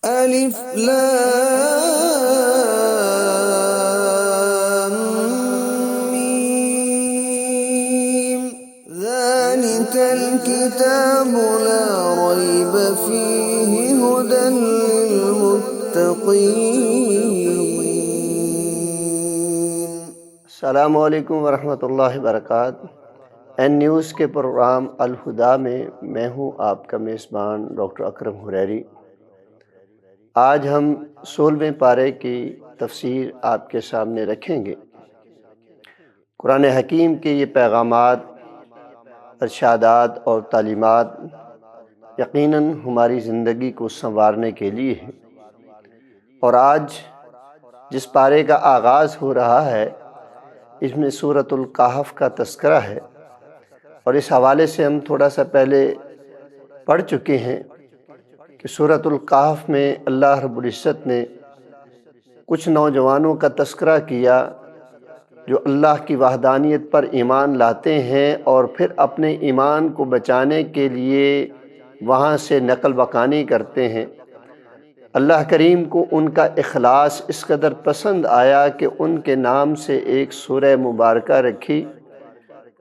ألف لام ميم ذلك الكتاب لا ريب فيه هدى للمتقين۔ السلام علیکم ورحمۃ اللہ وبرکاتہ۔ این نیوز کے پروگرام الہدا میں میں ہوں آپ کا میزبان ڈاکٹر اکرم حریری۔ آج ہم 16ویں پارے کی تفسیر آپ کے سامنے رکھیں گے۔ قرآن حکیم کے یہ پیغامات، ارشادات اور تعلیمات یقیناً ہماری زندگی کو سنوارنے کے لیے ہیں، اور آج جس پارے کا آغاز ہو رہا ہے اس میں سورۃ الکہف کا تذکرہ ہے، اور اس حوالے سے ہم تھوڑا سا پہلے پڑھ چکے ہیں کہ سورۃ الکہف میں اللہ رب العزت نے کچھ نوجوانوں کا تذکرہ کیا جو اللہ کی وحدانیت پر ایمان لاتے ہیں اور پھر اپنے ایمان کو بچانے کے لیے وہاں سے نقل مکانی کرتے ہیں۔ اللہ کریم کو ان کا اخلاص اس قدر پسند آیا کہ ان کے نام سے ایک سورہ مبارکہ رکھی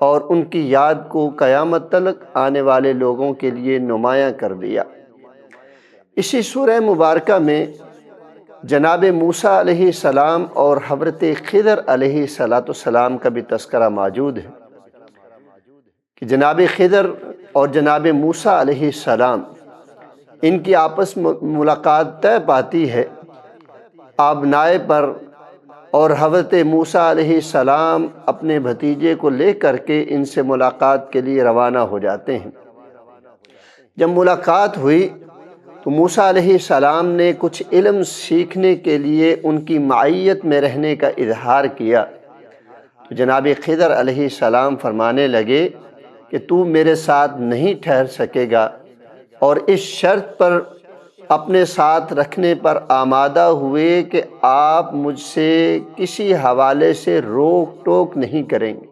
اور ان کی یاد کو قیامت تک آنے والے لوگوں کے لیے نمایاں کر دیا۔ اسی سورہ مبارکہ میں جناب موسیٰ علیہ السلام اور حضرت خضر علیہ السلام کا بھی تذکرہ موجود ہے کہ جناب خضر اور جناب موسیٰ علیہ السلام ان کی آپس ملاقات طے پاتی ہے آبنائے پر، اور حضرت موسیٰ علیہ السلام اپنے بھتیجے کو لے کر کے ان سے ملاقات کے لیے روانہ ہو جاتے ہیں۔ جب ملاقات ہوئی تو موسیٰ علیہ السلام نے کچھ علم سیکھنے کے لیے ان کی معیت میں رہنے کا اظہار کیا، تو جناب خضر علیہ السلام فرمانے لگے کہ تو میرے ساتھ نہیں ٹھہر سکے گا، اور اس شرط پر اپنے ساتھ رکھنے پر آمادہ ہوئے کہ آپ مجھ سے کسی حوالے سے روک ٹوک نہیں کریں گے۔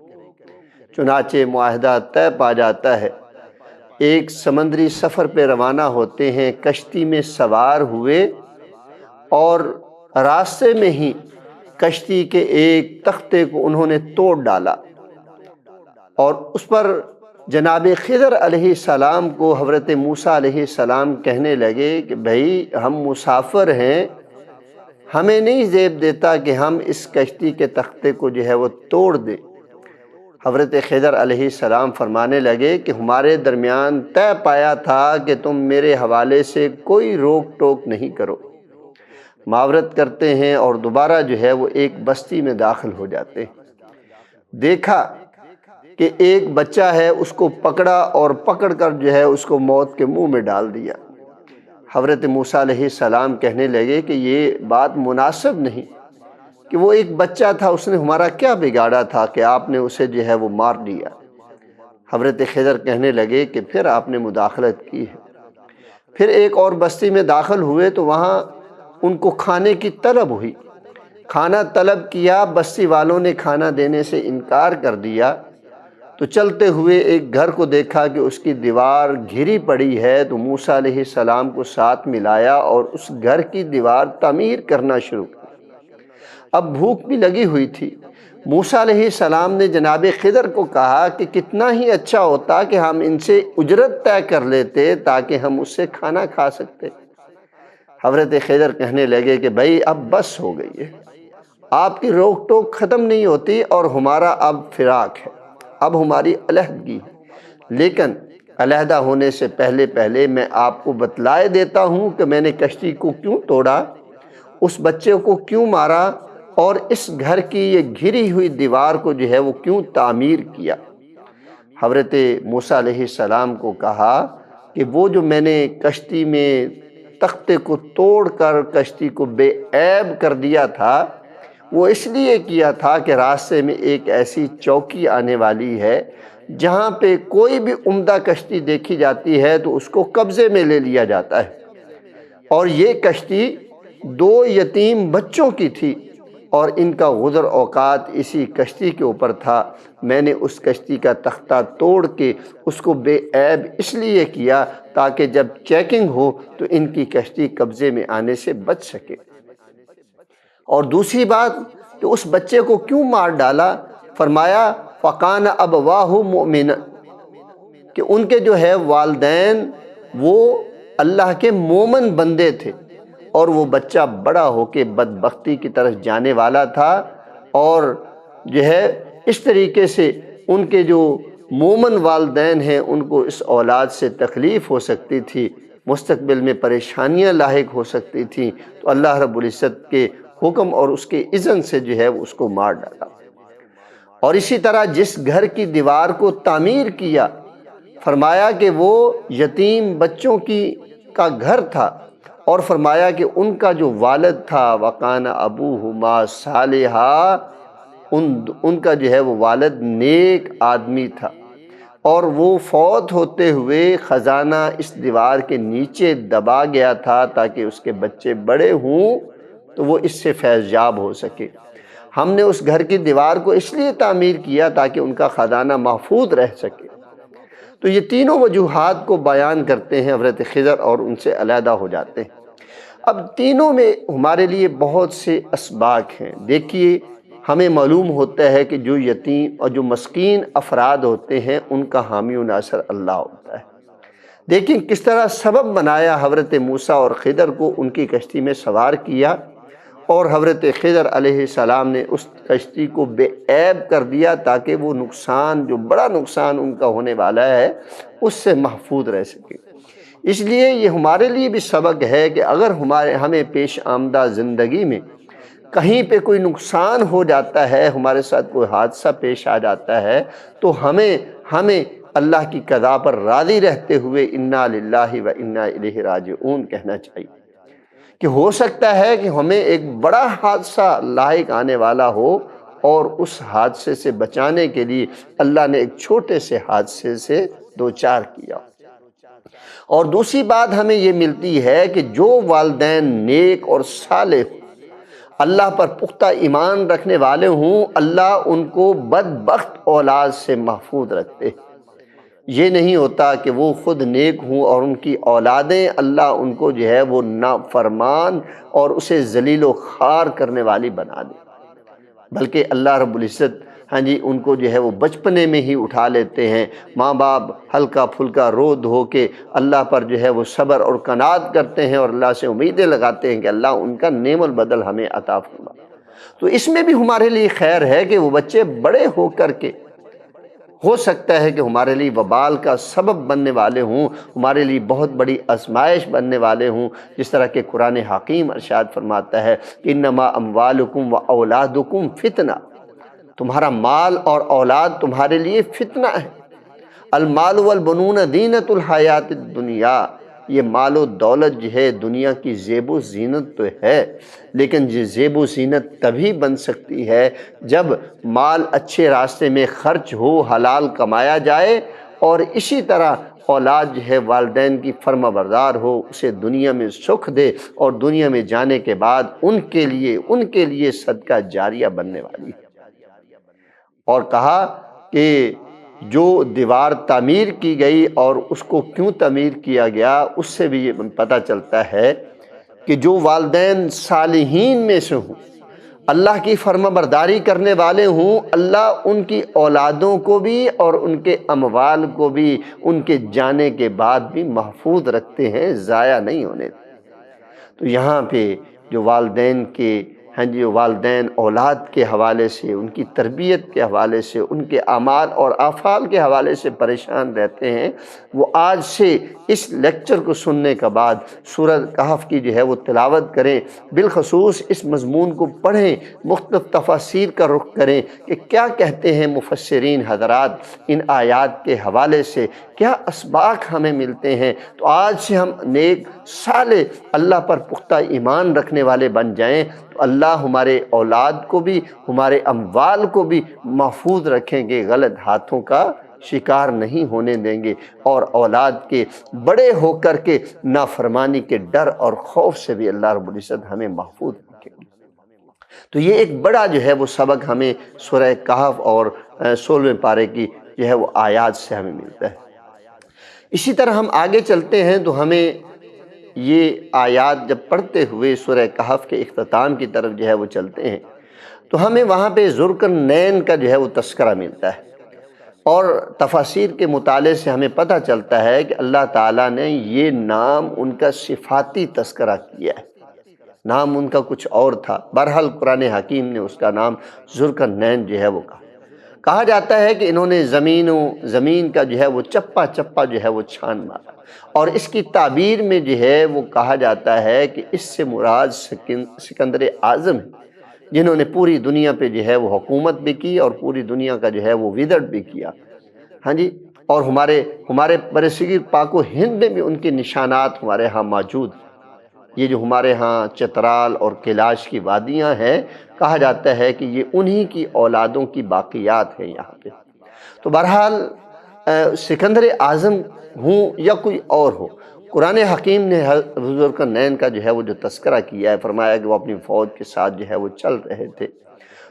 چنانچہ معاہدہ طے پا جاتا ہے، ایک سمندری سفر پہ روانہ ہوتے ہیں، کشتی میں سوار ہوئے اور راستے میں ہی کشتی کے ایک تختے کو انہوں نے توڑ ڈالا، اور اس پر جناب خضر علیہ السلام کو حضرت موسیٰ علیہ السلام کہنے لگے کہ بھائی ہم مسافر ہیں، ہمیں نہیں زیب دیتا کہ ہم اس کشتی کے تختے کو جو ہے وہ توڑ دیں۔ حضرت خضر علیہ السلام فرمانے لگے کہ ہمارے درمیان طے پایا تھا کہ تم میرے حوالے سے کوئی روک ٹوک نہیں کرو۔ معاورت کرتے ہیں اور دوبارہ جو ہے وہ ایک بستی میں داخل ہو جاتے ہیں۔ دیکھا کہ ایک بچہ ہے، اس کو پکڑا اور پکڑ کر جو ہے اس کو موت کے منہ میں ڈال دیا۔ حضرت موسیٰ علیہ السلام کہنے لگے کہ یہ بات مناسب نہیں کہ وہ ایک بچہ تھا، اس نے ہمارا کیا بگاڑا تھا کہ آپ نے اسے جو ہے وہ مار دیا۔ حضرت خضر کہنے لگے کہ پھر آپ نے مداخلت کی ہے۔ پھر ایک اور بستی میں داخل ہوئے تو وہاں ان کو کھانے کی طلب ہوئی، کھانا طلب کیا، بستی والوں نے کھانا دینے سے انکار کر دیا، تو چلتے ہوئے ایک گھر کو دیکھا کہ اس کی دیوار گھری پڑی ہے، تو موسیٰ علیہ السلام کو ساتھ ملایا اور اس گھر کی دیوار تعمیر کرنا شروع کی۔ اب بھوک بھی لگی ہوئی تھی۔ موسیٰ علیہ السلام نے جناب خضر کو کہا کہ کتنا ہی اچھا ہوتا کہ ہم ان سے اجرت طے کر لیتے تاکہ ہم اس سے کھانا کھا سکتے۔ حضرت خضر کہنے لگے کہ بھائی اب بس ہو گئی ہے، آپ کی روک ٹوک ختم نہیں ہوتی اور ہمارا اب فراق ہے، اب ہماری علیحدگی ہے، لیکن علیحدہ ہونے سے پہلے میں آپ کو بتلائے دیتا ہوں کہ میں نے کشتی کو کیوں توڑا، اس بچے کو کیوں مارا، اور اس گھر کی یہ گھری ہوئی دیوار کو جو ہے وہ کیوں تعمیر کیا۔ حضرت موسیٰ علیہ السلام کو کہا کہ وہ جو میں نے کشتی میں تختے کو توڑ کر کشتی کو بے عیب کر دیا تھا، وہ اس لیے کیا تھا کہ راستے میں ایک ایسی چوکی آنے والی ہے جہاں پہ کوئی بھی عمدہ کشتی دیکھی جاتی ہے تو اس کو قبضے میں لے لیا جاتا ہے، اور یہ کشتی 2 یتیم بچوں کی تھی اور ان کا گزر اوقات اسی کشتی کے اوپر تھا۔ میں نے اس کشتی کا تختہ توڑ کے اس کو بے عیب اس لیے کیا تاکہ جب چیکنگ ہو تو ان کی کشتی قبضے میں آنے سے بچ سکے۔ اور دوسری بات کہ اس بچے کو کیوں مار ڈالا؟ فرمایا فَقَانَ أَبَوَاهُ مُؤْمِنًا، کہ ان کے جو ہے والدین وہ اللہ کے مومن بندے تھے، اور وہ بچہ بڑا ہو کے بدبختی کی طرف جانے والا تھا، اور جو ہے اس طریقے سے ان کے جو مومن والدین ہیں ان کو اس اولاد سے تکلیف ہو سکتی تھی، مستقبل میں پریشانیاں لاحق ہو سکتی تھیں، تو اللہ رب العزت کے حکم اور اس کے اذن سے جو ہے اس کو مار ڈالا۔ اور اسی طرح جس گھر کی دیوار کو تعمیر کیا، فرمایا کہ وہ یتیم بچوں کا گھر تھا، اور فرمایا کہ ان کا جو والد تھا وَقَانَ أَبُوهُمَا صَالِحًا، ان کا جو ہے وہ والد نیک آدمی تھا، اور وہ فوت ہوتے ہوئے خزانہ اس دیوار کے نیچے دبا گیا تھا تاکہ اس کے بچے بڑے ہوں تو وہ اس سے فیض یاب ہو سکے۔ ہم نے اس گھر کی دیوار کو اس لیے تعمیر کیا تاکہ ان کا خزانہ محفوظ رہ سکے۔ تو یہ تینوں وجوہات کو بیان کرتے ہیں حضرت خضر، اور ان سے علیحدہ ہو جاتے ہیں۔ اب تینوں میں ہمارے لیے بہت سے اسباق ہیں۔ دیکھیے، ہمیں معلوم ہوتا ہے کہ جو یتیم اور جو مسکین افراد ہوتے ہیں ان کا حامی و ناصر اللہ ہوتا ہے۔ دیکھیں کس طرح سبب بنایا حضرت موسیٰ اور خضر کو، ان کی کشتی میں سوار کیا، اور حضرت خضر علیہ السلام نے اس کشتی کو بے عیب کر دیا تاکہ وہ نقصان، جو بڑا نقصان ان کا ہونے والا ہے، اس سے محفوظ رہ سکے۔ اس لیے یہ ہمارے لیے بھی سبق ہے کہ اگر ہمیں پیش آمدہ زندگی میں کہیں پہ کوئی نقصان ہو جاتا ہے، ہمارے ساتھ کوئی حادثہ پیش آ جاتا ہے، تو ہمیں اللہ کی قضا پر راضی رہتے ہوئے اِنَّا لِلَّهِ وَإِنَّا إِلَيْهِ راجعون کہنا چاہیے، کہ ہو سکتا ہے کہ ہمیں ایک بڑا حادثہ لاحق آنے والا ہو، اور اس حادثے سے بچانے کے لیے اللہ نے ایک چھوٹے سے حادثے سے دوچار کیا۔ اور دوسری بات ہمیں یہ ملتی ہے کہ جو والدین نیک اور صالح ہوں، اللہ پر پختہ ایمان رکھنے والے ہوں، اللہ ان کو بدبخت اولاد سے محفوظ رکھتے ہیں۔ یہ نہیں ہوتا کہ وہ خود نیک ہوں اور ان کی اولادیں اللہ ان کو جو ہے وہ نافرمان اور اسے ذلیل و خوار کرنے والی بنا دے، بلکہ اللہ رب العزت ان کو جو ہے وہ بچپنے میں ہی اٹھا لیتے ہیں۔ ماں باپ ہلکا پھلکا رو دھو کے اللہ پر جو ہے وہ صبر اور قناعت کرتے ہیں، اور اللہ سے امیدیں لگاتے ہیں کہ اللہ ان کا نعم البدل ہمیں عطا فرما۔ تو اس میں بھی ہمارے لیے خیر ہے کہ وہ بچے بڑے ہو کر کے ہو سکتا ہے کہ ہمارے لیے وبال کا سبب بننے والے ہوں، ہمارے لیے بہت بڑی آزمائش بننے والے ہوں، جس طرح کہ قرآن حکیم ارشاد فرماتا ہے کہ انما اموالکم و اولادکم فتنہ، تمہارا مال اور اولاد تمہارے لیے فتنہ ہے۔ المال والبنون زینت الحیات الدنیا، یہ مال و دولت جو ہے دنیا کی زیب و زینت تو ہے، لیکن یہ زیب و زینت تبھی بن سکتی ہے جب مال اچھے راستے میں خرچ ہو، حلال کمایا جائے، اور اسی طرح اولاد جو ہے والدین کی فرما بردار ہو، اسے دنیا میں سکھ دے، اور دنیا میں جانے کے بعد ان کے لیے صدقہ جاریہ بننے والی ہے۔ اور کہا کہ جو دیوار تعمیر کی گئی اور اس کو کیوں تعمیر کیا گیا، اس سے بھی یہ پتہ چلتا ہے کہ جو والدین صالحین میں سے ہوں، اللہ کی فرما برداری کرنے والے ہوں، اللہ ان کی اولادوں کو بھی اور ان کے اموال کو بھی ان کے جانے کے بعد بھی محفوظ رکھتے ہیں، ضائع نہیں ہونے دیتے۔ تو یہاں پہ جو والدین والدین اولاد کے حوالے سے، ان کی تربیت کے حوالے سے، ان کے اعمال اور افعال کے حوالے سے پریشان رہتے ہیں، وہ آج سے اس لیکچر کو سننے کے بعد سورہ کہف کی جو ہے وہ تلاوت کریں، بالخصوص اس مضمون کو پڑھیں، مختلف تفاسیر کا رخ کریں کہ کیا کہتے ہیں مفسرین حضرات ان آیات کے حوالے سے، کیا اسباق ہمیں ملتے ہیں۔ تو آج سے ہم نیک صالح اللہ پر پختہ ایمان رکھنے والے بن جائیں، تو اللہ ہمارے اولاد کو بھی، ہمارے اموال کو بھی محفوظ رکھیں گے، غلط ہاتھوں کا شکار نہیں ہونے دیں گے، اور اولاد کے بڑے ہو کر کے نافرمانی کے ڈر اور خوف سے بھی اللہ رب العزت ہمیں محفوظ رکھیں گے۔ تو یہ ایک بڑا جو ہے وہ سبق ہمیں سورہ کہف اور 16ویں پارے کی جو ہے وہ آیات سے ہمیں ملتا ہے۔ اسی طرح ہم آگے چلتے ہیں تو ہمیں یہ آیات جب پڑھتے ہوئے سورہ کہف کے اختتام کی طرف جو ہے وہ چلتے ہیں تو ہمیں وہاں پہ ذوالقرنین کا جو ہے وہ تذکرہ ملتا ہے، اور تفاسیر کے مطالعے سے ہمیں پتہ چلتا ہے کہ اللہ تعالیٰ نے یہ نام ان کا صفاتی تذکرہ کیا ہے، نام ان کا کچھ اور تھا۔ بہرحال قرآن حکیم نے اس کا نام ذوالقرنین جو ہے وہ کہا جاتا ہے کہ انہوں نے زمین کا جو ہے وہ چپا چپا جو ہے وہ چھان مارا، اور اس کی تعبیر میں جو ہے وہ کہا جاتا ہے کہ اس سے مراد سکندر اعظم ہے، جنہوں نے پوری دنیا پہ جو ہے وہ حکومت بھی کی اور پوری دنیا کا جو ہے وہ وزٹ بھی کیا، ہاں جی۔ اور ہمارے برصغیر پاک و ہند میں بھی ان کے نشانات ہمارے ہاں موجود ہیں۔ یہ جو ہمارے ہاں چترال اور کیلاش کی وادیاں ہیں، کہا جاتا ہے کہ یہ انہی کی اولادوں کی باقیات ہیں یہاں پہ۔ تو بہرحال سکندر اعظم ہوں یا کوئی اور ہو، قرآن حکیم نے ذوالقرنین کا جو ہے وہ جو تذکرہ کیا ہے، فرمایا کہ وہ اپنی فوج کے ساتھ جو ہے وہ چل رہے تھے،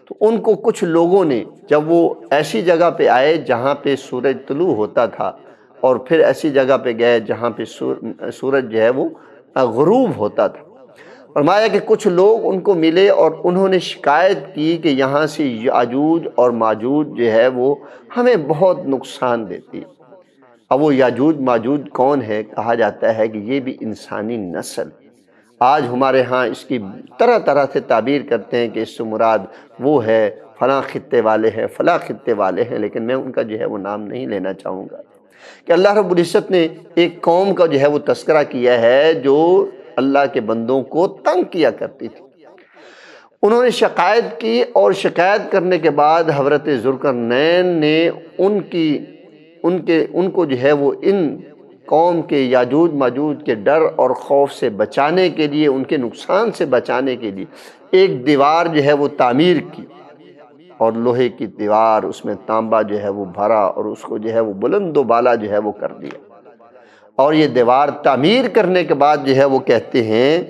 تو ان کو کچھ لوگوں نے، جب وہ ایسی جگہ پہ آئے جہاں پہ سورج طلوع ہوتا تھا، اور پھر ایسی جگہ پہ گئے جہاں پہ سورج جو ہے وہ غروب ہوتا تھا، فرمایا کہ کچھ لوگ ان کو ملے اور انہوں نے شکایت کی کہ یہاں سے یاجوج اور ماجوج جو ہے وہ ہمیں بہت نقصان دیتی۔ اب وہ یاجوج ماجوج کون ہے؟ کہا جاتا ہے کہ یہ بھی انسانی نسل۔ آج ہمارے ہاں اس کی طرح طرح سے تعبیر کرتے ہیں کہ اس سے مراد وہ ہے، فلاں خطے والے ہیں، فلاں خطے والے ہیں، لیکن میں ان کا جو ہے وہ نام نہیں لینا چاہوں گا، کہ اللہ رب العزت نے ایک قوم کا جو ہے وہ تذکرہ کیا ہے جو اللہ کے بندوں کو تنگ کیا کرتی تھی۔ انہوں نے شکایت کی، اور شکایت کرنے کے بعد حضرت ذوالقرنین نے ان کو جو ہے وہ ان قوم کے یاجوج ماجوج کے ڈر اور خوف سے بچانے کے لیے، ان کے نقصان سے بچانے کے لیے ایک دیوار جو ہے وہ تعمیر کی، اور لوہے کی دیوار، اس میں تانبا جو ہے وہ بھرا، اور اس کو جو ہے وہ بلند و بالا جو ہے وہ کر دیا۔ اور یہ دیوار تعمیر کرنے کے بعد جو ہے وہ کہتے ہیں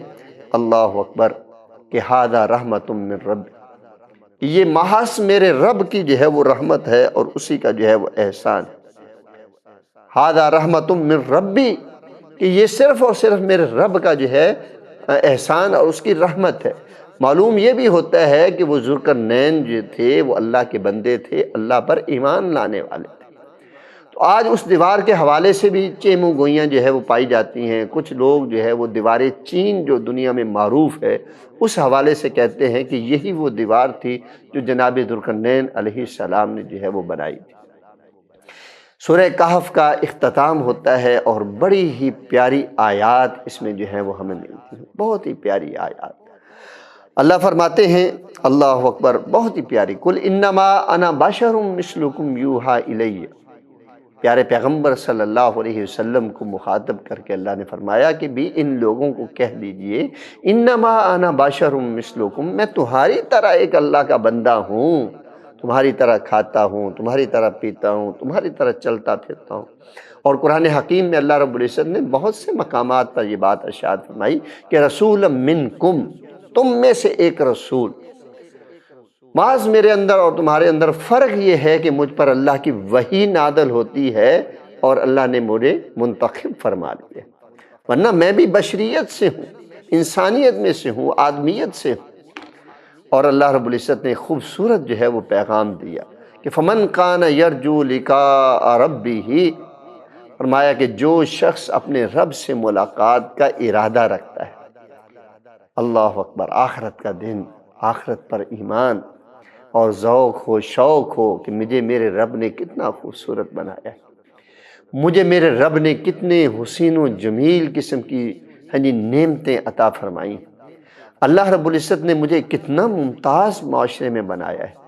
اللہ اکبر کہ ھذا رحمت من رب، یہ محض میرے رب کی جو ہے وہ رحمت ہے اور اسی کا جو ہے وہ احسان ہے۔ ھذا رحمت من ربی، کہ یہ صرف اور صرف میرے رب کا جو ہے احسان اور اس کی رحمت ہے۔ معلوم یہ بھی ہوتا ہے کہ وہ ذوالقرنین جو تھے وہ اللہ کے بندے تھے، اللہ پر ایمان لانے والے تھے۔ تو آج اس دیوار کے حوالے سے بھی چیمو گوئیاں جو ہے وہ پائی جاتی ہیں۔ کچھ لوگ جو ہے وہ دیوار چین جو دنیا میں معروف ہے، اس حوالے سے کہتے ہیں کہ یہی وہ دیوار تھی جو جناب ذوالقرنین علیہ السلام نے جو ہے وہ بنائی تھی۔ سورہ کہف کا اختتام ہوتا ہے اور بڑی ہی پیاری آیات اس میں جو ہے وہ ہمیں ملتی ہیں، بہت ہی پیاری آیات۔ اللہ فرماتے ہیں، اللہ اکبر، بہت ہی پیاری، قل انما انا بشر مثلکم یوحی الی۔ پیارے پیغمبر صلی اللہ علیہ وسلم کو مخاطب کر کے اللہ نے فرمایا کہ بھی ان لوگوں کو کہہ دیجئے انما انا بشر مثلکم، میں تمہاری طرح ایک اللہ کا بندہ ہوں، تمہاری طرح کھاتا ہوں، تمہاری طرح پیتا ہوں، تمہاری طرح چلتا پھرتا ہوں۔ اور قرآن حکیم میں اللہ رب العزت نے بہت سے مقامات پر یہ بات ارشاد فرمائی کہ رسول منکم، تم میں سے ایک رسول۔ بعض میرے اندر اور تمہارے اندر فرق یہ ہے کہ مجھ پر اللہ کی وحی نازل ہوتی ہے اور اللہ نے مجھے منتخب فرما لیا، ورنہ میں بھی بشریت سے ہوں، انسانیت میں سے ہوں، آدمیت سے ہوں۔ اور اللہ رب العزت نے خوبصورت جو ہے وہ پیغام دیا کہ فمن کان یرجو لقاء ربہ، فرمایا کہ جو شخص اپنے رب سے ملاقات کا ارادہ رکھتا ہے، اللہ اکبر، آخرت کا دن، آخرت پر ایمان اور ذوق ہو، شوق ہو کہ مجھے میرے رب نے کتنا خوبصورت بنایا ہے، مجھے میرے رب نے کتنے حسین و جمیل قسم کی نعمتیں عطا فرمائیں، اللہ رب العزت نے مجھے کتنا ممتاز معاشرے میں بنایا ہے،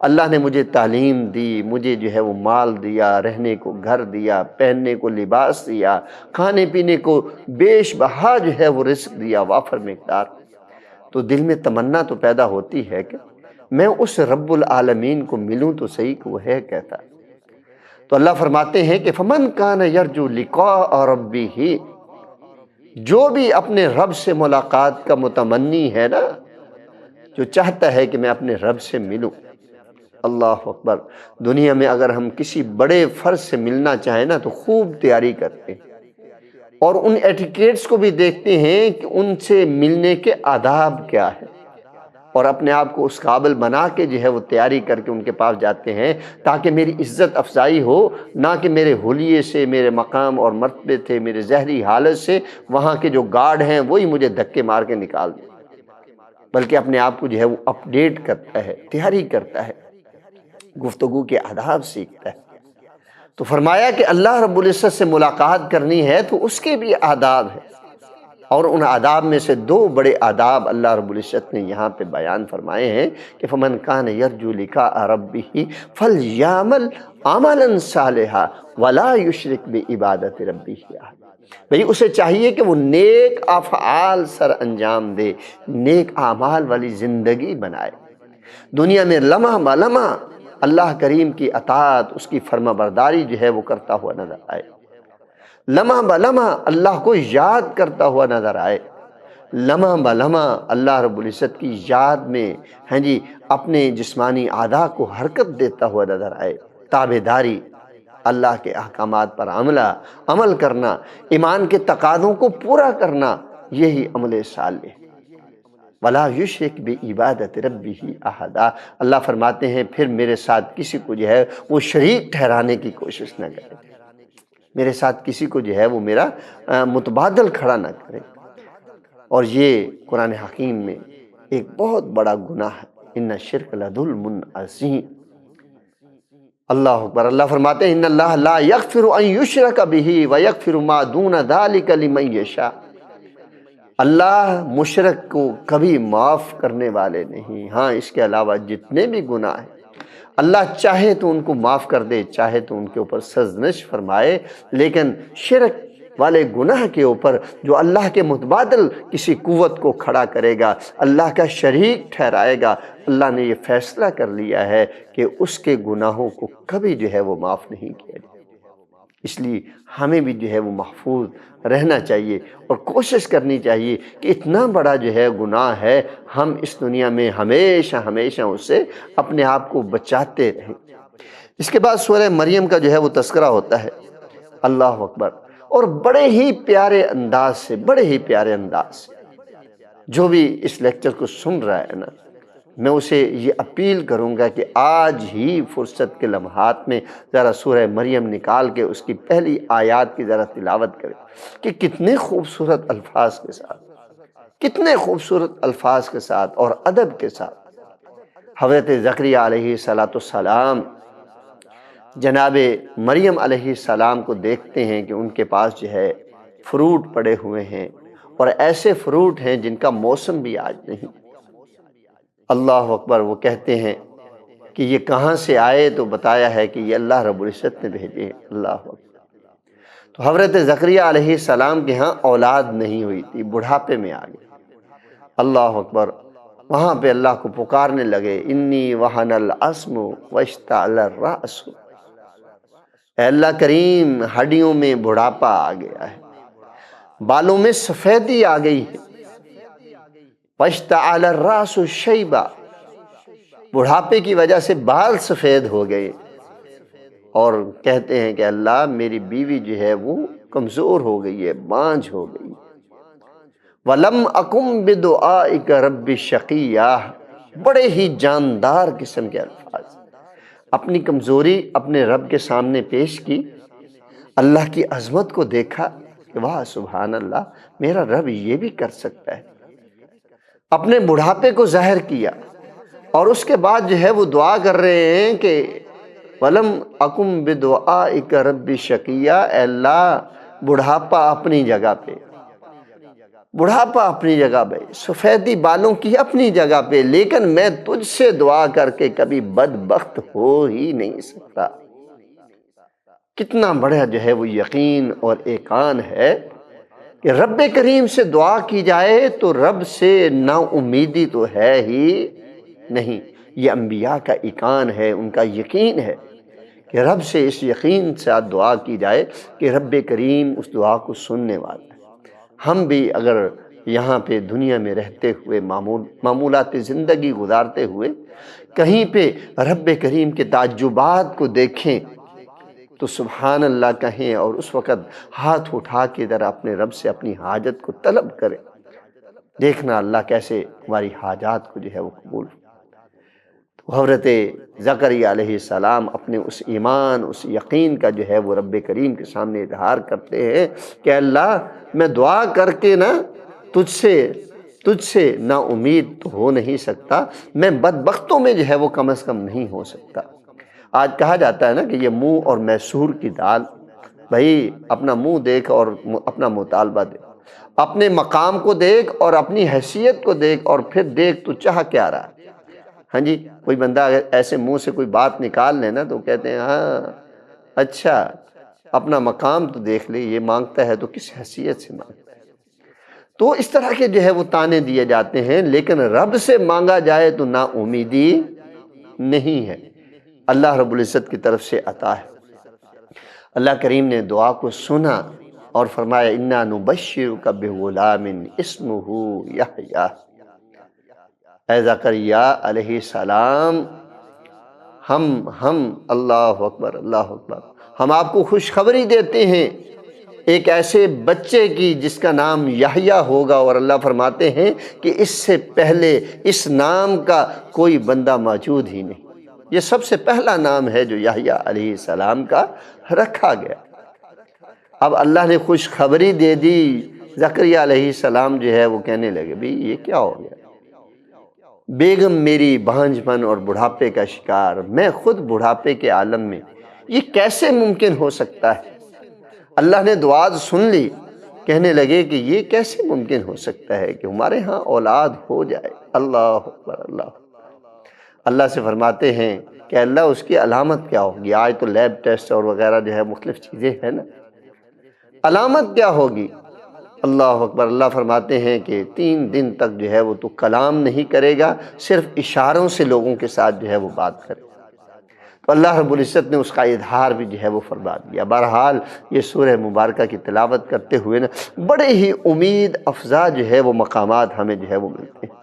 اللہ نے مجھے تعلیم دی، مجھے جو ہے وہ مال دیا، رہنے کو گھر دیا، پہننے کو لباس دیا، کھانے پینے کو بیش بہا جو ہے وہ رزق دیا، وافر مقدار۔ تو دل میں تمنا تو پیدا ہوتی ہے کہ میں اس رب العالمین کو ملوں تو صحیح کہ وہ ہے کہتا۔ تو اللہ فرماتے ہیں کہ فمن کان یرجو لقاء ربہ، جو بھی اپنے رب سے ملاقات کا متمنی ہے نا، جو چاہتا ہے کہ میں اپنے رب سے ملوں۔ اللہ اکبر۔ دنیا میں اگر ہم کسی بڑے فرد سے ملنا چاہیں نا تو خوب تیاری کرتے ہیں اور ان ایٹیکیٹس کو بھی دیکھتے ہیں کہ ان سے ملنے کے آداب کیا ہے، اور اپنے آپ کو اس قابل بنا کے جو ہے وہ تیاری کر کے ان کے پاس جاتے ہیں تاکہ میری عزت افزائی ہو، نہ کہ میرے حلیے سے، میرے مقام اور مرتبے تھے، میرے ظاہری حالت سے وہاں کے جو گارڈ ہیں وہی مجھے دھکے مار کے نکال دیں، بلکہ اپنے آپ کو جو ہے وہ اپ ڈیٹ کرتا ہے، تیاری کرتا ہے، گفتگو کے آداب سیکھتا ہے۔ تو فرمایا کہ اللہ رب العزت سے ملاقات کرنی ہے تو اس کے بھی آداب ہیں، اور ان آداب میں سے دو بڑے آداب اللہ رب العزت نے یہاں پہ بیان فرمائے ہیں کہ فَمَنْ كَانَ يَرْجُو لِقَاءَ رَبِّهِ فَلْيَعْمَلْ عَمَلًا صَالِحًا وَلَا يُشْرِكْ بِعِبَادَةِ رَبِّهِ أَحَدًا۔ بھئی اسے چاہیے کہ وہ نیک افعال سر انجام دے، نیک اعمال والی زندگی بنائے، دنیا میں لمحہ بلمحہ اللہ کریم کی اطاعت، اس کی فرما برداری جو ہے وہ کرتا ہوا نظر آئے، لمحہ بلمحہ اللہ کو یاد کرتا ہوا نظر آئے، لمحہ بلمحہ اللہ رب العزت کی یاد میں اپنے جسمانی اعضاء کو حرکت دیتا ہوا نظر آئے۔ تابعداری، اللہ کے احکامات پر عمل کرنا، ایمان کے تقاضوں کو پورا کرنا، یہی عمل صالح۔ وَلَا يُشْرِكْ بِعِبَادَةِ رَبِّهِ أَحَدًا۔ اللہ فرماتے ہیں پھر میرے ساتھ کسی کو جو ہے وہ شریک ٹھہرانے کی کوشش نہ کرے، میرے ساتھ کسی کو جو ہے وہ میرا متبادل کھڑا نہ کرے۔ اور یہ قرآن حکیم میں ایک بہت بڑا گناہ ہے، اِنَّ الشِّرْكَ لَظُلْمٌ عَظِيمٌ۔ اللہ اکبر۔ اللہ فرماتے ہیں اِنَّ اللَّهَ لَا يَغْفِرُ أَن يُشْرَكَ بِهِ وَيَغْفِرُ مَا دُونَ ذَلِكَ لِمَن يَشَاءُ۔ اللہ مشرک کو کبھی معاف کرنے والے نہیں، ہاں اس کے علاوہ جتنے بھی گناہ ہیں اللہ چاہے تو ان کو معاف کر دے، چاہے تو ان کے اوپر سرزنش فرمائے، لیکن شرک والے گناہ کے اوپر جو اللہ کے متبادل کسی قوت کو کھڑا کرے گا، اللہ کا شریک ٹھہرائے گا، اللہ نے یہ فیصلہ کر لیا ہے کہ اس کے گناہوں کو کبھی جو ہے وہ معاف نہیں کیا جائے۔ اس لیے ہمیں بھی جو ہے وہ محفوظ رہنا چاہیے اور کوشش کرنی چاہیے کہ اتنا بڑا جو ہے گناہ ہے، ہم اس دنیا میں ہمیشہ ہمیشہ اس سے اپنے آپ کو بچاتے رہیں۔ اس کے بعد سورہ مریم کا جو ہے وہ تذکرہ ہوتا ہے، اللہ اکبر، اور بڑے ہی پیارے انداز سے، بڑے ہی پیارے انداز سے جو بھی اس لیکچر کو سن رہا ہے نا، میں اسے یہ اپیل کروں گا کہ آج ہی فرصت کے لمحات میں ذرا سورہ مریم نکال کے اس کی پہلی آیات کی ذرا تلاوت کریں کہ کتنے خوبصورت الفاظ کے ساتھ، کتنے خوبصورت الفاظ کے ساتھ اور ادب کے ساتھ حضرت زکریا علیہ السلام جناب مریم علیہ السلام کو دیکھتے ہیں کہ ان کے پاس جو ہے فروٹ پڑے ہوئے ہیں، اور ایسے فروٹ ہیں جن کا موسم بھی آج نہیں۔ اللہ اکبر۔ وہ کہتے ہیں کہ یہ کہاں سے آئے، تو بتایا ہے کہ یہ اللہ رب العزت نے بھیجے ہیں۔ اللہ اکبر۔ تو حضرت زکریا علیہ السلام کے ہاں اولاد نہیں ہوئی تھی، بڑھاپے میں آ گئے۔ اللہ اکبر۔ وہاں پہ اللہ کو پکارنے لگے، انی وہن العظم واشتعل الرأس۔ اے اللہ کریم، ہڈیوں میں بڑھاپا آ گیا ہے، بالوں میں سفیدی آ گئی ہے، واشتعل الرأس شیبا، بڑھاپے کی وجہ سے بال سفید ہو گئے، اور کہتے ہیں کہ اللہ میری بیوی جو ہے وہ کمزور ہو گئی ہے، بانجھ ہو گئی۔ وَلَمْ أَكُمْ بِدُعَائِكَ رَبِّ شَقِيًّا، بڑے ہی جاندار قسم کے الفاظ، اپنی کمزوری اپنے رب کے سامنے پیش کی، اللہ کی عظمت کو دیکھا کہ واہ سبحان اللہ، میرا رب یہ بھی کر سکتا ہے، اپنے بڑھاپے کو ظاہر کیا، اور اس کے بعد جو ہے وہ دعا کر رہے ہیں کہ وَلَمْ أَكُمْ بِدُعَائِكَ رَبِّ شَقِيًّا، اے اللہ بڑھاپا اپنی جگہ پہ، بڑھاپا اپنی جگہ پہ، سفیدی بالوں کی اپنی جگہ پہ، لیکن میں تجھ سے دعا کر کے کبھی بدبخت ہو ہی نہیں سکتا۔ کتنا بڑا جو ہے وہ یقین اور ایقان ہے کہ رب کریم سے دعا کی جائے تو رب سے نا امیدی تو ہے ہی نہیں۔ یہ انبیاء کا ایقان ہے، ان کا یقین ہے کہ رب سے اس یقین سے دعا کی جائے کہ رب کریم اس دعا کو سننے والا ہے۔ ہم بھی اگر یہاں پہ دنیا میں رہتے ہوئے معمولات زندگی گزارتے ہوئے کہیں پہ رب کریم کے تعجبات کو دیکھیں تو سبحان اللہ کہیں اور اس وقت ہاتھ اٹھا کے ذرا اپنے رب سے اپنی حاجت کو طلب کریں، دیکھنا اللہ کیسے ہماری حاجات کو جو ہے وہ قبول۔ تو حضرت زکریا علیہ السلام اپنے اس ایمان، اس یقین کا جو ہے وہ رب کریم کے سامنے اظہار کرتے ہیں کہ اللہ میں دعا کر کے نا تجھ سے نا امید تو ہو نہیں سکتا، میں بدبختوں میں جو ہے وہ کم از کم نہیں ہو سکتا۔ آج کہا جاتا ہے نا کہ یہ منہ اور میسور کی دال، بھائی اپنا منہ دیکھ اور اپنا مطالبہ دیکھ، اپنے مقام کو دیکھ اور اپنی حیثیت کو دیکھ اور پھر دیکھ تو چاہ کیا رہا۔ ہاں جی، کوئی بندہ اگر ایسے منہ سے کوئی بات نکال لے نا تو کہتے ہیں ہاں اچھا اپنا مقام تو دیکھ لے، یہ مانگتا ہے تو کس حیثیت سے مانگتا ہے۔ تو اس طرح کے جو ہے وہ تانے دیے جاتے ہیں، لیکن رب سے مانگا جائے تو نا امیدی نہیں ہے، اللہ رب العزت کی طرف سے عطا ہے۔ اللہ کریم نے دعا کو سنا اور فرمایا اِنَّا نُبَشِّرُكَ بِغُلَامٍ اسْمُهُ یحییٰ۔ اے زکریا علیہ السلام، ہم اللہ اکبر اللہ اکبر، ہم آپ کو خوشخبری دیتے ہیں ایک ایسے بچے کی جس کا نام یحییٰ ہوگا، اور اللہ فرماتے ہیں کہ اس سے پہلے اس نام کا کوئی بندہ موجود ہی نہیں، یہ سب سے پہلا نام ہے جو یحییٰ علیہ السلام کا رکھا گیا۔ اب اللہ نے خوشخبری دے دی، زکریا علیہ السلام جو ہے وہ کہنے لگے بھی یہ کیا ہو گیا، بیگم میری بھانج پن اور بڑھاپے کا شکار، میں خود بڑھاپے کے عالم میں، یہ کیسے ممکن ہو سکتا ہے۔ اللہ نے دعا سن لی، کہنے لگے کہ یہ کیسے ممکن ہو سکتا ہے کہ ہمارے ہاں اولاد ہو جائے۔ اللہ اکبر اللہ۔ اللہ سے فرماتے ہیں کہ اللہ اس کی علامت کیا ہوگی، آج تو لیب ٹیسٹ اور وغیرہ جو ہے مختلف چیزیں ہیں نا، علامت کیا ہوگی۔ اللہ اکبر۔ اللہ فرماتے ہیں کہ 3 دن تک جو ہے وہ تو کلام نہیں کرے گا، صرف اشاروں سے لوگوں کے ساتھ جو ہے وہ بات کرے گا۔ تو اللہ رب العزت نے اس کا اظہار بھی جو ہے وہ فرما دیا۔ بہرحال یہ سورہ مبارکہ کی تلاوت کرتے ہوئے نا بڑے ہی امید افزا جو ہے وہ مقامات ہمیں جو ہے وہ ملتے ہیں۔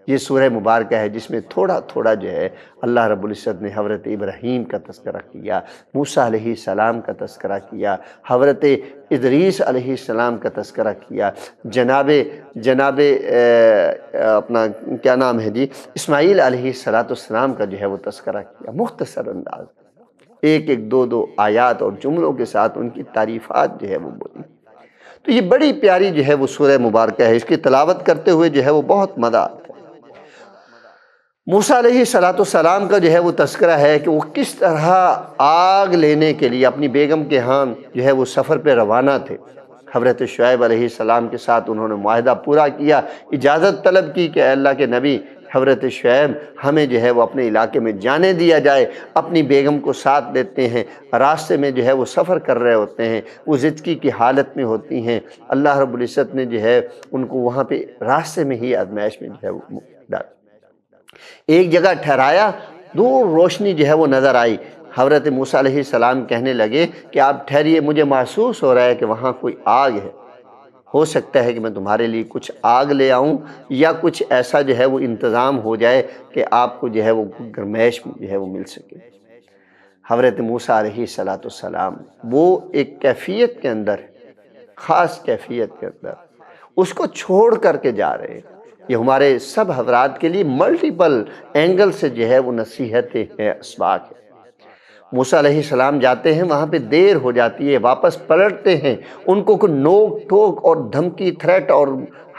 یہ سورہ مبارکہ ہے جس میں تھوڑا تھوڑا جو ہے اللہ رب العزت نے حضرت ابراہیم کا تذکرہ کیا، موسیٰ علیہ السلام کا تذکرہ کیا، حضرت ادریس علیہ السلام کا تذکرہ کیا، جناب اپنا کیا نام ہے جی، اسماعیل علیہ السلام کا جو ہے وہ تذکرہ کیا، مختصر انداز، ایک 2 آیات اور جملوں کے ساتھ ان کی تعریفات جو ہے وہ بولی۔ تو یہ بڑی پیاری جو ہے وہ سورہ مبارکہ ہے، اس کی تلاوت کرتے ہوئے جو ہے وہ بہت مزہ آتا ہے۔ موسیٰ علیہ السلام کا جو ہے وہ تذکرہ ہے کہ وہ کس طرح آگ لینے کے لیے اپنی بیگم کے ہاں جو ہے وہ سفر پہ روانہ تھے۔ حضرت شعیب علیہ السلام کے ساتھ انہوں نے معاہدہ پورا کیا، اجازت طلب کی کہ اے اللہ کے نبی حضرت شعیب ہمیں جو ہے وہ اپنے علاقے میں جانے دیا جائے، اپنی بیگم کو ساتھ دیتے ہیں، راستے میں جو ہے وہ سفر کر رہے ہوتے ہیں، وہ زچگی کی حالت میں ہوتی ہیں، اللہ رب العزت نے جو ہے ان کو وہاں پہ راستے میں ہی آزمائش میں جو ہے وہ ڈال، ایک جگہ ٹھہرایا، دور روشنی جو ہے وہ نظر آئی، حضرت موسیٰ علیہ السلام کہنے لگے کہ آپ ٹھہریے، مجھے محسوس ہو رہا ہے کہ وہاں کوئی آگ ہے، ہو سکتا ہے کہ میں تمہارے لیے کچھ آگ لے آؤں یا کچھ ایسا جو ہے وہ انتظام ہو جائے کہ آپ کو جو ہے وہ گرمائش جو ہے وہ مل سکے۔ حضرت موسیٰ علیہ السلام وہ ایک کیفیت کے اندر، خاص کیفیت کے اندر اس کو چھوڑ کر کے جا رہے ہیں۔ یہ ہمارے سب حضرات کے لیے ملٹیپل اینگل سے جو ہے وہ نصیحتیں ہیں، اسباق ہے۔ موسیٰ علیہ السلام جاتے ہیں، وہاں پہ دیر ہو جاتی ہے، واپس پلٹتے ہیں، ان کو کوئی نوک ٹوک اور دھمکی، تھریٹ اور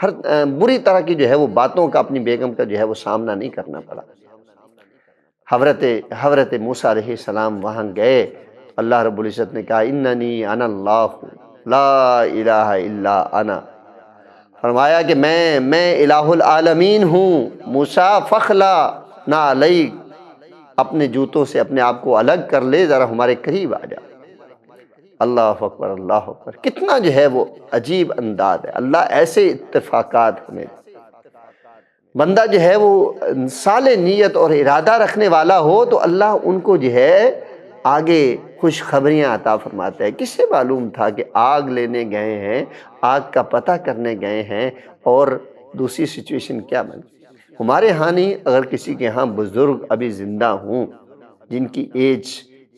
ہر بری طرح کی جو ہے وہ باتوں کا اپنی بیگم کا جو ہے وہ سامنا نہیں کرنا پڑا۔ حضرت موسیٰ علیہ السلام وہاں گئے، اللہ رب العزت نے کہا اننی انا اللہ لا الہ الا انا، فرمایا کہ میں الہ العالمین ہوں، موسیٰ فخلا نا علیک، اپنے جوتوں سے اپنے آپ کو الگ کر لے، ذرا ہمارے قریب آ جا۔ اللہ اکبر اللہ اکبر، کتنا جو ہے وہ عجیب انداز ہے۔ اللہ ایسے اتفاقات ہمیں، بندہ جو ہے وہ صالح نیت اور ارادہ رکھنے والا ہو تو اللہ ان کو جو ہے آگے خوشخبریاں عطا فرماتا ہے۔ کس سے معلوم تھا کہ آگ لینے گئے ہیں، آگ کا پتہ کرنے گئے ہیں اور دوسری سچویشن کیا بن؟ ہمارے ہاں نہیں، اگر کسی کے ہاں بزرگ ابھی زندہ ہوں جن کی ایج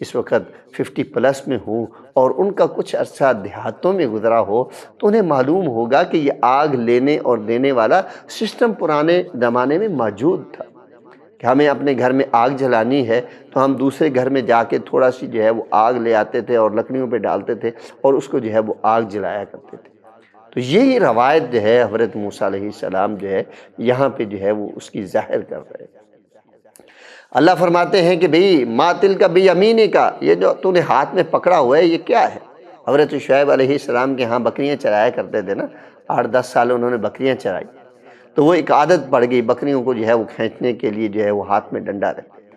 اس وقت 50+ میں ہوں اور ان کا کچھ عرصہ دیہاتوں میں گزرا ہو تو انہیں معلوم ہوگا کہ یہ آگ لینے اور دینے والا سسٹم پرانے زمانے میں موجود تھا، کہ ہمیں اپنے گھر میں آگ جلانی ہے تو ہم دوسرے گھر میں جا کے تھوڑا سی جو ہے وہ آگ لے آتے تھے اور لکڑیوں پہ ڈالتے تھے اور اس کو جو ہے وہ آگ جلایا کرتے تھے۔ تو یہی روایت جو ہے حضرت موسیٰ علیہ السلام جو ہے یہاں پہ جو ہے وہ اس کی ظاہر کر رہے ہیں۔ اللہ فرماتے ہیں کہ بھئی ما تلک بیمینک، یہ جو تو نے ہاتھ میں پکڑا ہوا ہے یہ کیا ہے؟ حضرت شعیب علیہ السلام کے ہاں بکریاں چرایا کرتے تھے نا، 8-10 سال انہوں نے بکریاں چرائی، تو وہ ایک عادت پڑ گئی بکریوں کو جو ہے وہ کھینچنے کے لیے جو ہے وہ ہاتھ میں ڈنڈا رکھتے تھے۔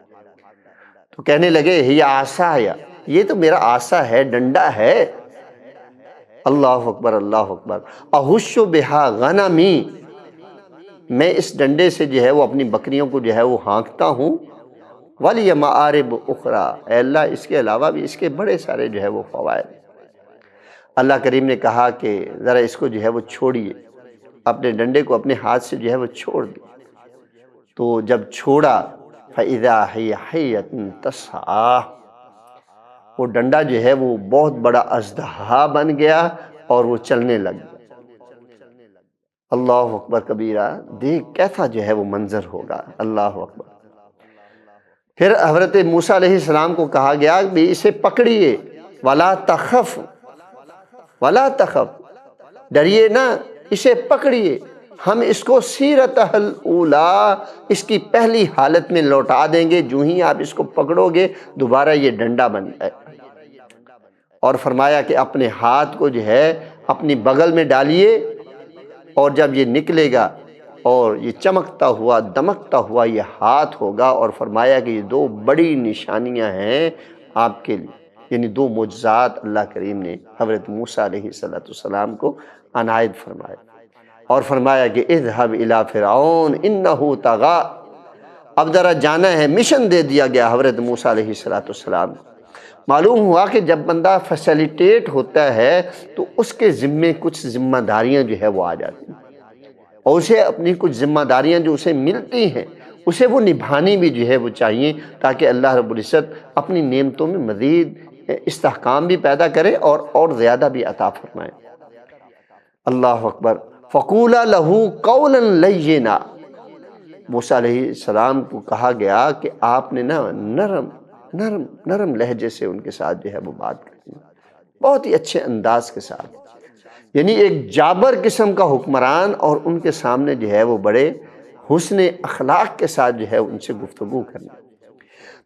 تو کہنے لگے ہی عصایا، یہ تو میرا عصا ہے، ڈنڈا ہے۔ اللہ اکبر، اللہ اکبر۔ احش بہا غنمی، میں اس ڈنڈے سے جو ہے وہ اپنی بکریوں کو جو ہے وہ ہانکتا ہوں۔ ولی معارب اخرى، اے اللہ اس کے علاوہ بھی اس کے بڑے سارے جو ہے وہ فوائد۔ اللہ کریم نے کہا کہ ذرا اس کو جو ہے وہ چھوڑیے، اپنے ڈنڈے کو اپنے ہاتھ سے جو ہے وہ چھوڑ دیں۔ تو جب چھوڑا فَإِذَا هِيَ حَيَّةٌ تَسْعَىٰ، وہ ڈنڈا جو ہے وہ بہت بڑا اژدہا بن گیا اور وہ چلنے لگ گیا۔ اللہ اکبر کبیرہ، دیکھ کیسا جو ہے وہ منظر ہوگا، اللہ اکبر۔ پھر حضرت موسیٰ علیہ السلام کو کہا گیا کہ اسے پکڑیے، وَلَا تَخَفْ، وَلَا تَخَفْ، ڈریے نہ، اسے پکڑیے، ہم اس کو سیرتہ الاولیٰ، اس کی پہلی حالت میں لوٹا دیں گے، جو ہی آپ اس کو پکڑو گے دوبارہ یہ ڈنڈا بن جائے۔ اور فرمایا کہ اپنے ہاتھ کو جو ہے اپنی بغل میں ڈالیے اور جب یہ نکلے گا اور یہ چمکتا ہوا دمکتا ہوا یہ ہاتھ ہوگا، اور فرمایا کہ یہ 2 بڑی نشانیاں ہیں آپ کے لیے، یعنی 2 معجزات اللہ کریم نے حضرت موسیٰ علیہ السلام کو عنایت فرمایا، اور فرمایا کہ اذهب الى فرعون انه طغى، اب ذرا جانا ہے، مشن دے دیا گیا حضرت موسیٰ علیہ السلام کو۔ معلوم ہوا کہ جب بندہ فیسیلیٹیٹ ہوتا ہے تو اس کے ذمے کچھ ذمہ داریاں جو ہے وہ آ جاتی ہیں، اور اسے اپنی کچھ ذمہ داریاں جو اسے ملتی ہیں اسے وہ نبھانی بھی جو ہے وہ چاہیے، تاکہ اللہ رب العزت اپنی نعمتوں میں مزید استحکام بھی پیدا کرے اور زیادہ بھی عطا فرمائے۔ اللہ اکبر۔ فَقُولَا لَهُ قَوْلًا لَيِّنًا، موسیٰ علیہ السلام کو کہا گیا کہ آپ نے نا نرم لہجے سے ان کے ساتھ جو ہے وہ بات کرنی، بہت ہی اچھے انداز کے ساتھ، یعنی ایک جابر قسم کا حکمران، اور ان کے سامنے جو ہے وہ بڑے حسن اخلاق کے ساتھ جو ہے ان سے گفتگو کرنا۔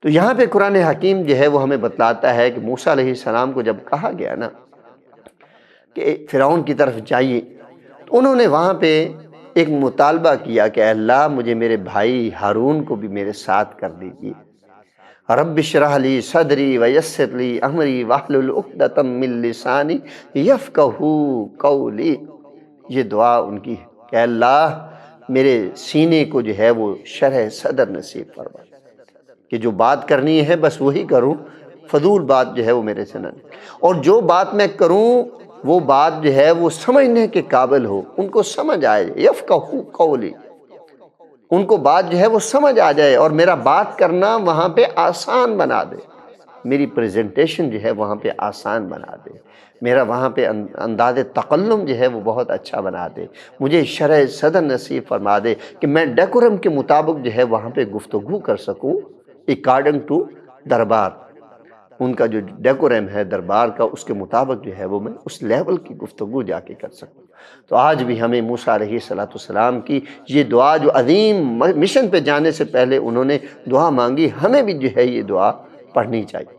تو یہاں پہ قرآن حکیم جو ہے وہ ہمیں بتلاتا ہے کہ موسیٰ علیہ السلام کو جب کہا گیا نا کہ فرعون کی طرف جائیے، تو انہوں نے وہاں پہ ایک مطالبہ کیا کہ اے اللہ مجھے میرے بھائی ہارون کو بھی میرے ساتھ کر دیجیے۔ رب اشرح لی صدری ویسر لی امری واحلل عقدۃ من لسانی یفقہوا قولی، یہ دعا ان کی ہے کہ اے اللہ میرے سینے کو جو ہے وہ شرح صدر نصیب فرما، کہ جو بات کرنی ہے بس وہی کروں، فضول بات جو ہے وہ میرے سے نہ، اور جو بات میں کروں وہ بات جو ہے وہ سمجھنے کے قابل ہو، ان کو سمجھ آئے، یفقہوا قولی، ان کو بات جو ہے وہ سمجھ آ جائے، اور میرا بات کرنا وہاں پہ آسان بنا دے، میری پریزنٹیشن جو ہے وہاں پہ آسان بنا دے، میرا وہاں پہ انداز تکلم جو ہے وہ بہت اچھا بنا دے، مجھے شرح صدر نصیب فرما دے کہ میں ڈیکورم کے مطابق جو ہے وہاں پہ گفتگو کر سکوں، اکارڈنگ ٹو دربار، ان کا جو ڈیکورم ہے دربار کا اس کے مطابق جو ہے وہ میں اس لیول کی گفتگو جا کے کر سکوں۔ تو آج بھی ہمیں موسیٰ علیہ السلام کی یہ دعا جو عظیم مشن پہ جانے سے پہلے انہوں نے دعا مانگی، ہمیں بھی جو ہے یہ دعا پڑھنی چاہیے،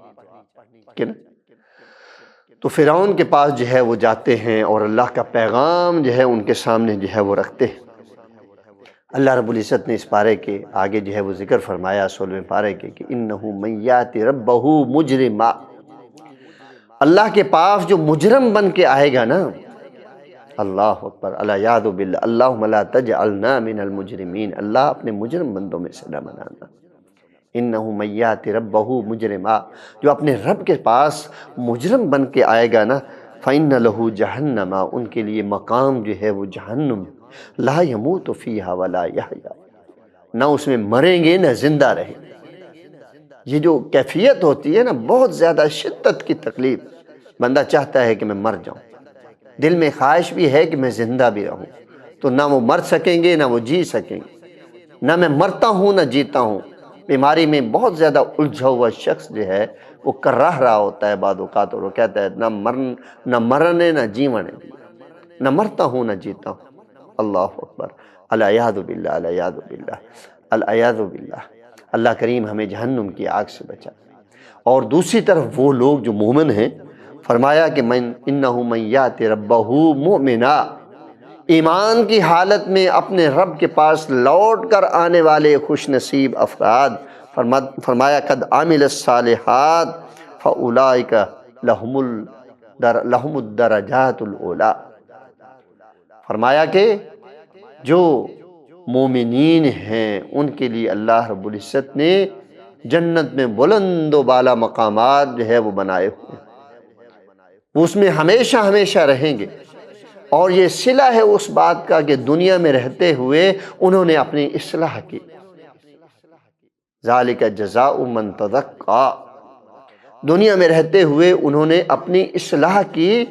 کہ نا؟ تو فرعون کے پاس جو ہے وہ جاتے ہیں اور اللہ کا پیغام جو ہے ان کے سامنے جو ہے وہ رکھتے ہیں۔ اللہ رب العزت نے اس پارے کے آگے جو ہے وہ ذکر فرمایا 16ویں پارے کے کہ اِنَّهُ مَن یَأْتِ رَبَّهُ مُجْرِمًا، اللہ کے پاس جو مجرم بن کے آئے گا نا، اللہ اکبر، العیاذ باللہ، اللہم لا تجعلنا من المجرمین، اللہ اپنے مجرم بندوں میں سے نہ بنانا۔ انہو من یات ربہ مجرما، جو اپنے رب کے پاس مجرم بن کے آئے گا نا، فإن لہ جہنم، ان کے لیے مقام جو ہے وہ جہنم، لا یموت فیہا ولا یحیا، نہ اس میں مریں گے نہ زندہ رہیں گے۔ یہ جو کیفیت ہوتی ہے نا، بہت زیادہ شدت کی تکلیف، بندہ چاہتا ہے کہ میں مر جاؤں، دل میں خواہش بھی ہے کہ میں زندہ بھی رہوں، تو نہ وہ مر سکیں گے نہ وہ جی سکیں گے، نہ میں مرتا ہوں نہ جیتا ہوں۔ بیماری میں بہت زیادہ الجھا ہوا شخص جو ہے وہ کر رہا ہوتا ہے بعض اوقات، اور وہ کہتا ہے نہ مرنے نہ جیونے، نہ مرتا ہوں نہ جیتا ہوں۔ اللہ اکبر، العیاذ باللہ، العیاذ باللہ، العیاذ باللہ۔ اللہ کریم ہمیں جہنم کی آگ سے بچا۔ اور دوسری طرف وہ لوگ جو مومن ہیں، فرمایا کہ انہو من یات ربہ مؤمنا، ایمان کی حالت میں اپنے رب کے پاس لوٹ کر آنے والے خوش نصیب افراد، فرمایا قد عامل الصالحات فاولئک لہم الدرجات الاولی، فرمایا کہ جو مومنین ہیں ان کے لیے اللہ رب العزت نے جنت میں بلند و بالا مقامات جو ہے وہ بنائے ہوئے، وہ اس میں ہمیشہ ہمیشہ رہیں گے۔ اور یہ صلہ ہے اس بات کا کہ دنیا میں رہتے ہوئے انہوں نے اپنی اصلاح کی، ذالک جزاء من تزکی، دنیا میں رہتے ہوئے انہوں نے اپنی اصلاح کی،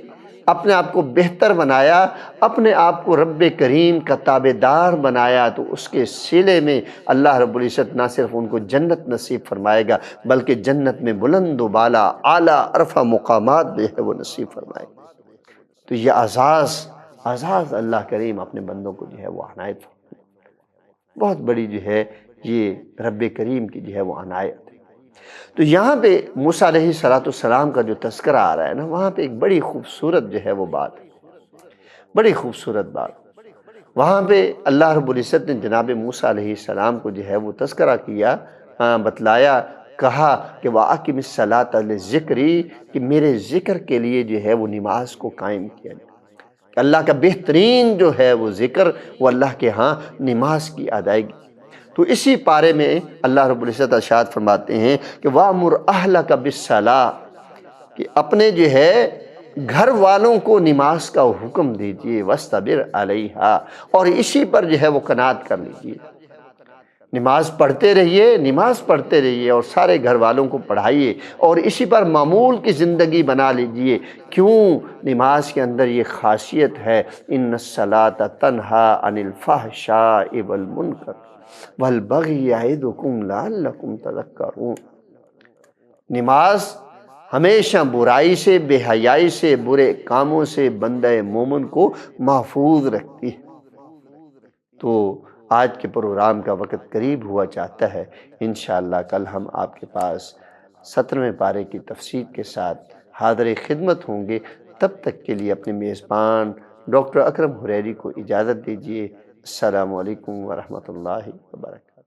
اپنے آپ کو بہتر بنایا، اپنے آپ کو رب کریم کا تابعدار بنایا، تو اس کے صلے میں اللہ رب العزت نہ صرف ان کو جنت نصیب فرمائے گا بلکہ جنت میں بلند و بالا اعلیٰ عرفہ مقامات بھی ہے وہ نصیب فرمائے گا۔ تو یہ اعزاز اللہ کریم اپنے بندوں کو جو ہے وہ عنایت فرمائے، بہت بڑی جو ہے یہ رب کریم کی جو ہے وہ عنایت ہے۔ تو یہاں پہ موسیٰ علیہ السلام کا جو تذکرہ آ رہا ہے نا، وہاں پہ ایک بڑی خوبصورت جو ہے وہ بات ہے، بڑی خوبصورت بات۔ وہاں پہ اللہ رب العزت نے جناب موسیٰ علیہ السلام کو جو ہے وہ تذکرہ کیا، بتلایا، کہا کہ وَأَقِمِ الصَّلَاةَ لِذِكْرِي، کہ میرے ذکر کے لیے جو ہے وہ نماز کو قائم کیا جائے، کہ اللہ کا بہترین جو ہے وہ ذکر وہ اللہ کے ہاں نماز کی ادائیگی۔ تو اسی پارے میں اللہ رب العزت ارشاد فرماتے ہیں کہ وَأْمُرْ أَهْلَكَ بِالصَّلَاةِ، کہ اپنے جو ہے گھر والوں کو نماز کا حکم دیجئے، وَاسْتَبِرْ عَلَيْهَا، اور اسی پر جو ہے وہ قناعت کر لیجئے، نماز پڑھتے رہیے اور سارے گھر والوں کو پڑھائیے، اور اسی پر معمول کی زندگی بنا لیجئے۔ کیوں؟ نماز کے اندر یہ خاصیت ہے، إِنَّ الصَّلَاةَ تَنْهَا عَنِ الْفَحْشَاءِ وَالْمُنکَرِ وَالْبَغْيِ يَعِظُکُمْ لَعَلَّکُمْ تَذَکَّرُونَ، نماز ہمیشہ برائی سے، بے حیائی سے، برے کاموں سے بندہ مومن کو محفوظ رکھتی ہے۔ تو آج کے پروگرام کا وقت قریب ہوا چاہتا ہے، انشاءاللہ کل ہم آپ کے پاس 17ویں پارے کی تفسیر کے ساتھ حاضر خدمت ہوں گے۔ تب تک کے لیے اپنے میزبان ڈاکٹر اکرم حریری کو اجازت دیجیے۔ السلام علیکم ورحمۃ اللہ وبرکاتہ۔